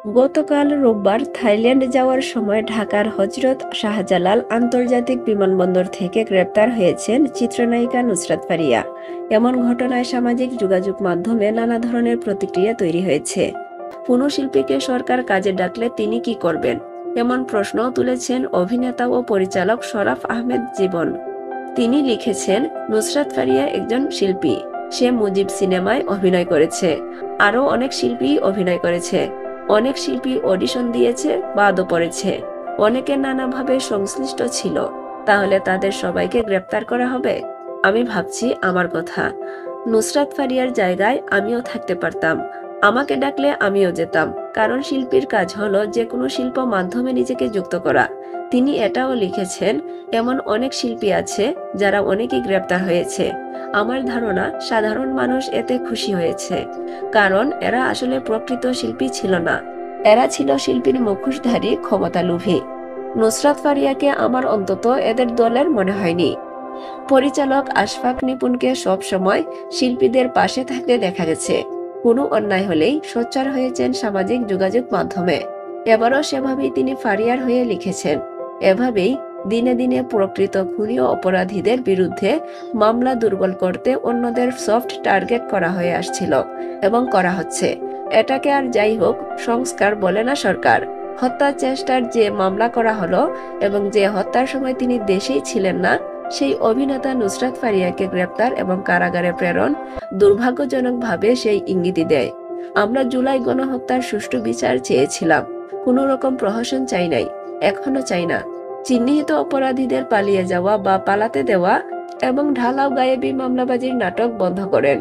গতকাল রোববার থাইল্যান্ড যাওয়ার সময় ঢাকার হজরত শাহজালাল আন্তর্জাতিক বিমানবন্দর থেকে গ্রেপ্তার হয়েছেন চিত্রনায়িকা নুসরাত ফারিয়া। এমন ঘটনায় সামাজিক যোগাযোগ মাধ্যমে নানা ধরনের প্রতিক্রিয়া তৈরি হয়েছে। কোনো শিল্পীকে সরকার কাজে ডাকলে তিনি কি করবেন, এমন প্রশ্ন তুলেছেন অভিনেতা ও পরিচালক শরাফ আহমেদ জীবন। তিনি লিখেছেন, নুসরাত ফারিয়া একজন শিল্পী। সে মুজিব সিনেমায় অভিনয় করেছে, আরও অনেক শিল্পী অভিনয় করেছে। অনেক শিল্পী অডিশন দিয়েছে, বাদও পড়েছে। অনেকে নানাভাবে সংশ্লিষ্ট ছিল। তাহলে তাদের সবাইকে গ্রেপ্তার করা হবে? আমি ভাবছি আমার কথা। নুসরাত ফারিয়ার জায়গায় আমিও থাকতে পারতাম। আমাকে ডাকলে আমিও যেতাম, কারণ শিল্পীর কাজ হলো যে কোনো শিল্প মাধ্যমে নিজেকে যুক্ত করা। তিনি এটাও লিখেছেন, এমন অনেক শিল্পী আছে যারা অনেকেই গ্রেপ্তার হয়েছে। আমার ধারণা সাধারণ মানুষ এতে খুশি হয়েছে, কারণ এরা আসলে প্রকৃত শিল্পী ছিল না। এরা ছিল শিল্পীর মুখোশধারী ক্ষমতালোভী। নুসরাত ফারিয়াকে আমার অন্তত এদের দলের মনে হয়নি। পরিচালক আশফাক নিপুণকে সব সময় শিল্পীদের পাশে থাকতে দেখা গেছে। কোনো অন্যায় হলেই সোচ্চার হয়েছেন সামাজিক যোগাযোগ মাধ্যমে। এবারও সেভাবেই তিনি ফারিয়ার হয়ে লিখেছেন। এভাবেই দিনে দিনে প্রকৃত খুনি ও অপরাধীদের বিরুদ্ধে মামলা দুর্বল করতে অন্যদের সফট টার্গেট করা হয়ে আসছিল এবং করা হচ্ছে। এটাকে আর যাই হোক সংস্কার বলে না সরকার। হত্যার চেষ্টার যে মামলা করা হলো এবং যে হত্যার সময় তিনি দেশেই ছিলেন না, সেই অভিনেতা নুসরাত ফারিয়াকে গ্রেপ্তার এবং কারাগারে প্রেরণ দুর্ভাগ্যজনকভাবে সেই ইঙ্গিতই দেয়। আমরা জুলাই গণহত্যার সুষ্ঠু বিচার চেয়েছিলাম, কোনো রকম প্রহসন চাই নাই, এখনো চাই না। চিহ্নিত অপরাধীদের পালিয়ে যাওয়া বা পালাতে দেওয়া এবং ঢালাও গায়েবী মামলাবাজির নাটক বন্ধ করেন।